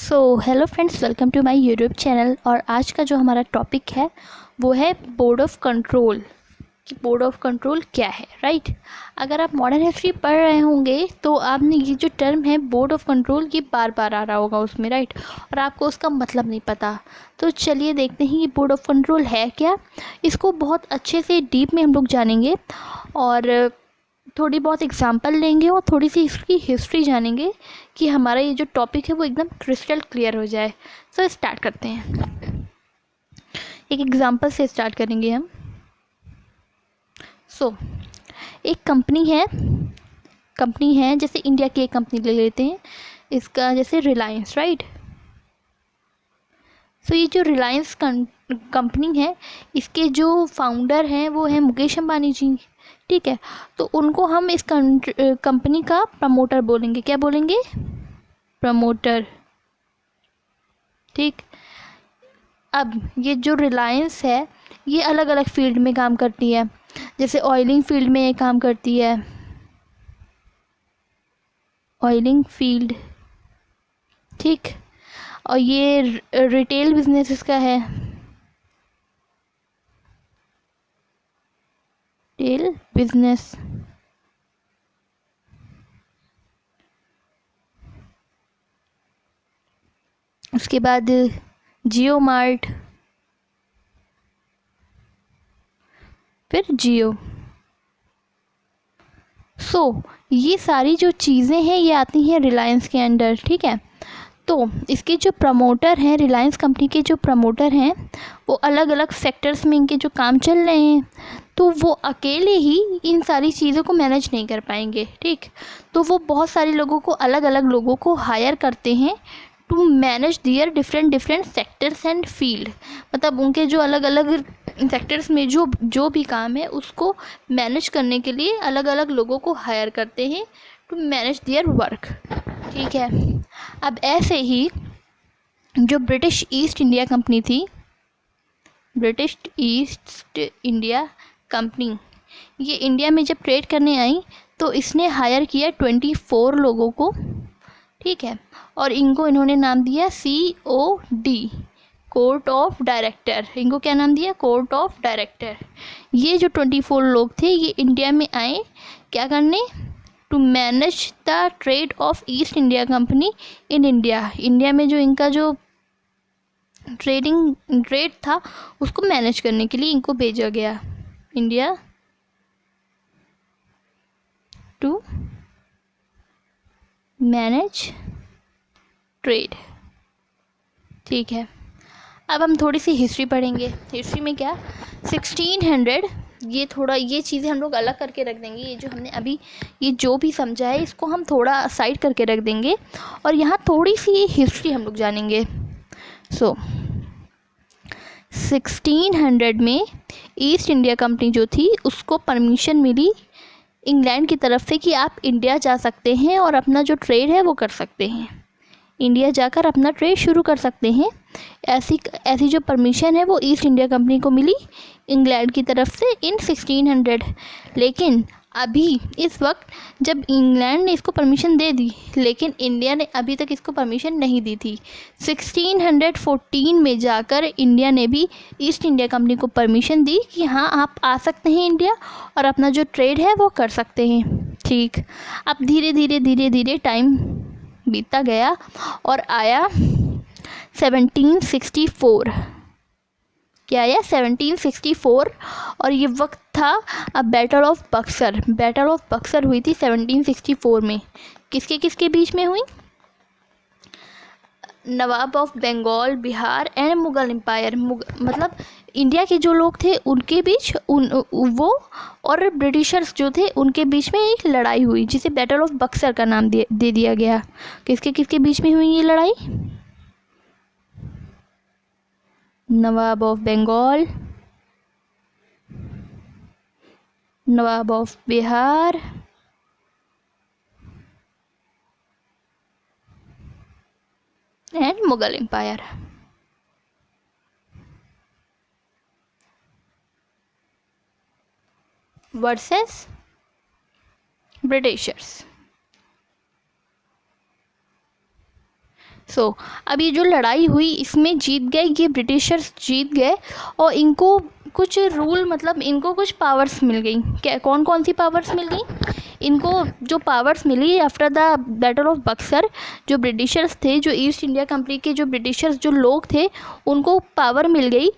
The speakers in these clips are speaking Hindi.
So hello friends, welcome to my YouTube channel. और आज का जो हमारा टॉपिक है वो है बोर्ड ऑफ कंट्रोल। कि बोर्ड ऑफ कंट्रोल क्या है, राइट। अगर आप मॉडर्न हिस्ट्री पढ़ रहे होंगे तो आपने ये जो टर्म है बोर्ड ऑफ कंट्रोल ये बार बार आ रहा होगा उसमें, राइट। और आपको उसका मतलब नहीं पता। तो चलिए देखते हैं ये बोर्ड ऑफ कंट्रोल है क्या। इसको बहुत अच्छे से डीप में हम लोग जानेंगे और थोड़ी बहुत एग्जांपल लेंगे और थोड़ी सी इसकी हिस्ट्री जानेंगे कि हमारा ये जो टॉपिक है वो एकदम क्रिस्टल क्लियर हो जाए। सो स्टार्ट करते हैं, एक एग्जांपल से स्टार्ट करेंगे हम। सो एक कंपनी है जैसे इंडिया की एक कंपनी ले लेते हैं, इसका जैसे रिलायंस, राइट। सो ये जो रिलायंस कंपनी है इसके जो फाउंडर हैं वो हैं मुकेश अंबानी जी, ठीक है। तो उनको हम इस कंपनी का प्रमोटर बोलेंगे। क्या बोलेंगे? प्रमोटर, ठीक। अब ये जो रिलायंस है ये अलग अलग फील्ड में काम करती है, जैसे ऑयलिंग फील्ड में ये काम करती है, ऑयलिंग फील्ड, ठीक। और ये रिटेल बिजनेस इसका है, रिटेल बिजनेस। उसके बाद जियो मार्ट, फिर जियो। ये सारी जो चीज़ें हैं ये आती हैं रिलायंस के अंडर, ठीक है। तो इसके जो प्रमोटर हैं, रिलायंस कंपनी के जो प्रमोटर हैं वो अलग अलग सेक्टर्स में इनके जो काम चल रहे हैं, तो वो अकेले ही इन सारी चीज़ों को मैनेज नहीं कर पाएंगे, ठीक। तो वो बहुत सारे लोगों को, अलग अलग लोगों को हायर करते हैं to manage their different sectors and field. मतलब उनके जो अलग अलग सेक्टर्स में जो भी काम है उसको मैनेज करने के लिए अलग अलग लोगों को हायर करते हैं टू मैनेज दियर वर्क, ठीक है। अब ऐसे ही जो ब्रिटिश ईस्ट इंडिया कंपनी थी, ब्रिटिश ईस्ट इंडिया कंपनी, ये इंडिया में जब ट्रेड करने आई तो इसने हायर किया 24 लोगों को, ठीक है। और इनको इन्होंने नाम दिया COD, कोर्ट ऑफ डायरेक्टर। इनको क्या नाम दिया? Court of director. ये जो 24 लोग थे ये इंडिया में आए क्या करने? To manage the trade of East India Company in India. India में जो इनका जो ट्रेड था उसको मैनेज करने के लिए इनको भेजा गया, इंडिया टू मैनेज ट्रेड, ठीक है। अब हम थोड़ी सी हिस्ट्री पढ़ेंगे। हिस्ट्री में क्या 1600, ये चीज़ें हम लोग अलग करके रख देंगे। ये जो हमने अभी ये जो भी समझा है इसको हम थोड़ा साइड करके रख देंगे और यहाँ थोड़ी सी हिस्ट्री हम लोग जानेंगे। 1600 में ईस्ट इंडिया कंपनी जो थी उसको परमिशन मिली इंग्लैंड की तरफ से कि आप इंडिया जा सकते हैं और अपना जो ट्रेड है वो कर सकते हैं, इंडिया जाकर अपना ट्रेड शुरू कर सकते हैं। ऐसी जो परमिशन है वो ईस्ट इंडिया कंपनी को मिली इंग्लैंड की तरफ से इन 1600। लेकिन अभी इस वक्त जब इंग्लैंड ने इसको परमिशन दे दी लेकिन इंडिया ने अभी तक इसको परमिशन नहीं दी थी। 1614 में जाकर इंडिया ने भी ईस्ट इंडिया कंपनी को परमिशन दी कि हाँ आप आ सकते हैं इंडिया और अपना जो ट्रेड है वो कर सकते हैं, ठीक। अब धीरे धीरे टाइम बीतता गया और आया 1764। क्या आया? 1764। और ये वक्त था battle of Buxar. Battle of Buxar हुई थी 1764 में। किसके बीच में हुई? Nawab of Bengal, Bihar and Mughal empire. मतलब इंडिया के जो लोग थे उनके बीच वो और ब्रिटिशर्स जो थे उनके बीच में एक लड़ाई हुई जिसे बैटल ऑफ बक्सर का नाम दे दिया गया। किसके बीच में हुई ये लड़ाई? Nawab of Bengal, Nawab of Bihar and Mughal empire. Versus Britishers. अब ये जो लड़ाई हुई इसमें जीत गए, ये ब्रिटिशर्स जीत गए और इनको कुछ रूल मतलब इनको कुछ पावर्स मिल गई। क्या कौन कौन सी पावर्स मिल गई इनको? जो पावर्स मिली after the battle of Buxar, जो ब्रिटिशर्स थे, जो ईस्ट इंडिया कंपनी के जो ब्रिटिशर्स जो लोग थे, उनको पावर मिल गई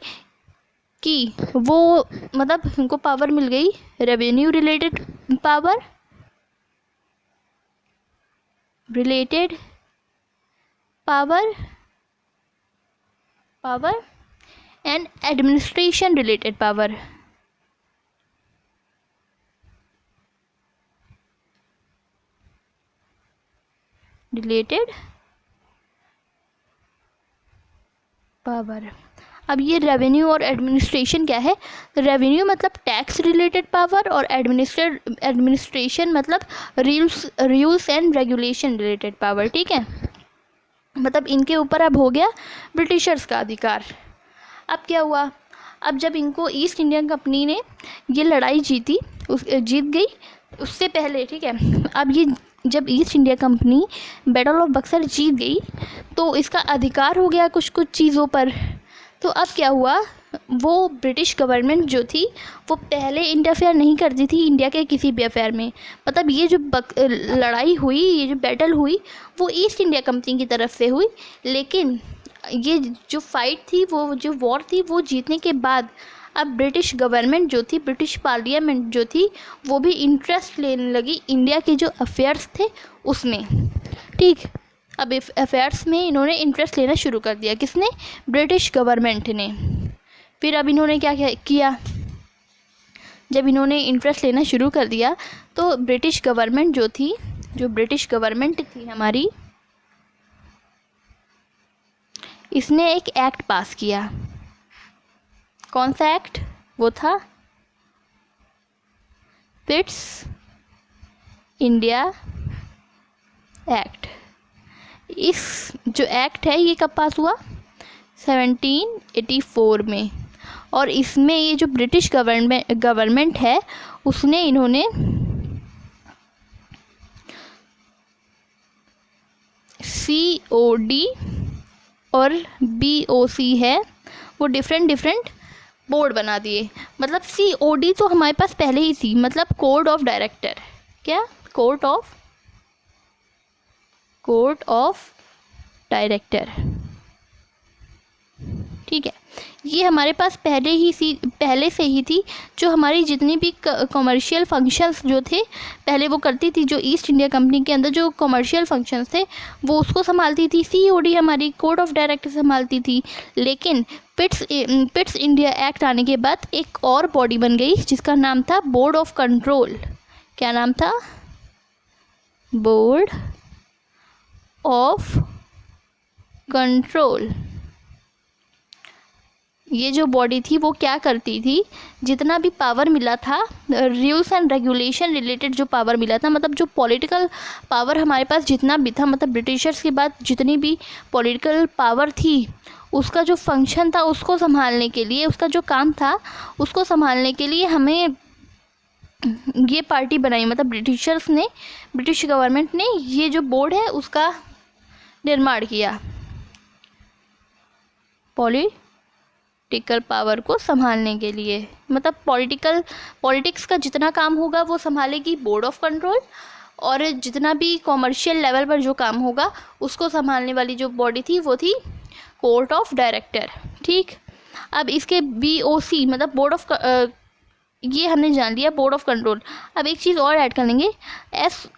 कि वो मतलब उनको पावर मिल गई revenue related power, power and administration related power. अब ये रेवेन्यू और एडमिनिस्ट्रेशन क्या है? रेवेन्यू मतलब टैक्स रिलेटेड पावर और एडमिनिस्ट्रेशन मतलब rules and regulation related power. ठीक है, मतलब इनके ऊपर अब हो गया ब्रिटिशर्स का अधिकार। अब क्या हुआ? अब जब इनको ईस्ट इंडिया कंपनी ने ये लड़ाई जीत गई, उससे पहले, ठीक है, अब ये जब east India company battle of Buxar जीत गई तो इसका अधिकार हो गया कुछ चीज़ों पर। तो अब क्या हुआ? वो ब्रिटिश गवर्नमेंट जो थी वो पहले इंटरफेयर नहीं करती थी इंडिया के किसी भी अफेयर में। मतलब ये जो लड़ाई हुई, ये जो बैटल हुई, वो ईस्ट इंडिया कंपनी की तरफ से हुई, लेकिन ये जो फाइट थी, वो जो वॉर थी, वो जीतने के बाद अब ब्रिटिश गवर्नमेंट जो थी, ब्रिटिश पार्लियामेंट जो थी, वो भी इंटरेस्ट लेने लगी इंडिया के जो अफेयर्स थे उसमें। ठीक, अब अफेयर्स में इन्होंने इंटरेस्ट लेना शुरू कर दिया। किसने? ब्रिटिश गवर्नमेंट ने। फिर अब इन्होंने क्या किया? जब इन्होंने इंटरेस्ट लेना शुरू कर दिया तो ब्रिटिश गवर्नमेंट जो ब्रिटिश गवर्नमेंट थी हमारी, इसने एक एक्ट पास किया। कौन सा एक्ट? वो था पिट्स इंडिया एक्ट। इस जो एक्ट है ये कब पास हुआ? 1784 में। और इसमें ये जो ब्रिटिश गवर्नमेंट है उसने इन्होंने COD और BOC है, वो डिफरेंट बोर्ड बना दिए। मतलब COD तो हमारे पास पहले ही थी, मतलब कोड ऑफ डायरेक्टर। क्या? Code of director. ठीक है, ये हमारे पास पहले से ही थी। जो हमारी जितनी भी कमर्शियल फंक्शंस जो थे पहले वो करती थी, जो ईस्ट इंडिया कंपनी के अंदर जो कमर्शियल फंक्शंस थे वो उसको संभालती थी। COD हमारी कोड ऑफ डायरेक्टर संभालती थी। लेकिन पिट्स इंडिया एक्ट आने के बाद एक और बॉडी बन गई जिसका नाम था बोर्ड ऑफ कंट्रोल। क्या नाम था? Board of control. ये जो बॉडी थी वो क्या करती थी? जितना भी पावर मिला था, रूल्स एंड रेगुलेशन रिलेटेड जो पावर मिला था, मतलब जो पॉलिटिकल पावर हमारे पास जितना भी था, मतलब ब्रिटिशर्स के बाद जितनी भी पॉलिटिकल पावर थी, उसका जो फंक्शन था उसको संभालने के लिए, उसका जो काम था उसको संभालने के लिए हमें ये पार्टी बनाई। मतलब ब्रिटिश गवर्नमेंट ने ये जो बोर्ड है उसका निर्माण किया, पॉलिटिकल पावर को संभालने के लिए। मतलब पॉलिटिक्स का जितना काम होगा वो संभालेगी बोर्ड ऑफ कंट्रोल, और जितना भी कॉमर्शियल लेवल पर जो काम होगा उसको संभालने वाली जो बॉडी थी वो थी कोर्ट ऑफ डायरेक्टर। ठीक, अब इसके BOC मतलब बोर्ड ऑफ ये हमने जान लिया बोर्ड ऑफ कंट्रोल। अब एक चीज़ और ऐड कर लेंगे, SOS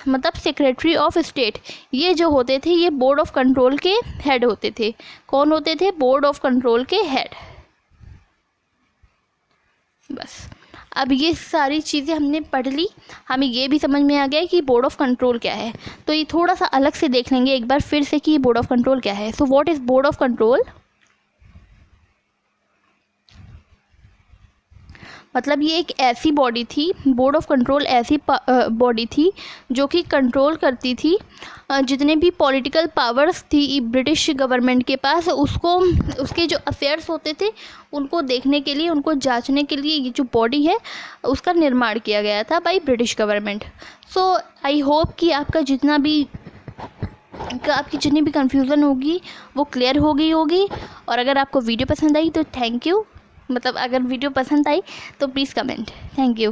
मतलब सेक्रेटरी ऑफ स्टेट। ये जो होते थे ये बोर्ड ऑफ कंट्रोल के हेड होते थे। कौन होते थे? बोर्ड ऑफ कंट्रोल के हेड। बस, अब ये सारी चीज़ें हमने पढ़ ली, हमें ये भी समझ में आ गया कि बोर्ड ऑफ कंट्रोल क्या है। तो ये थोड़ा सा अलग से देख लेंगे एक बार फिर से कि बोर्ड ऑफ कंट्रोल क्या है। So what is board of control? मतलब ये एक ऐसी बॉडी थी, बोर्ड ऑफ कंट्रोल ऐसी बॉडी थी जो कि कंट्रोल करती थी जितने भी पॉलिटिकल पावर्स थी ब्रिटिश गवर्नमेंट के पास, उसके जो अफेयर्स होते थे उनको देखने के लिए, उनको जांचने के लिए ये जो बॉडी है उसका निर्माण किया गया था by British government. So I hope कि आपका जितना भी आपकी जितनी भी कन्फ्यूज़न होगी वो क्लियर हो गई होगी। और अगर आपको वीडियो पसंद आई तो थैंक यू, मतलब अगर वीडियो पसंद आई तो प्लीज़ कमेंट। Thank you.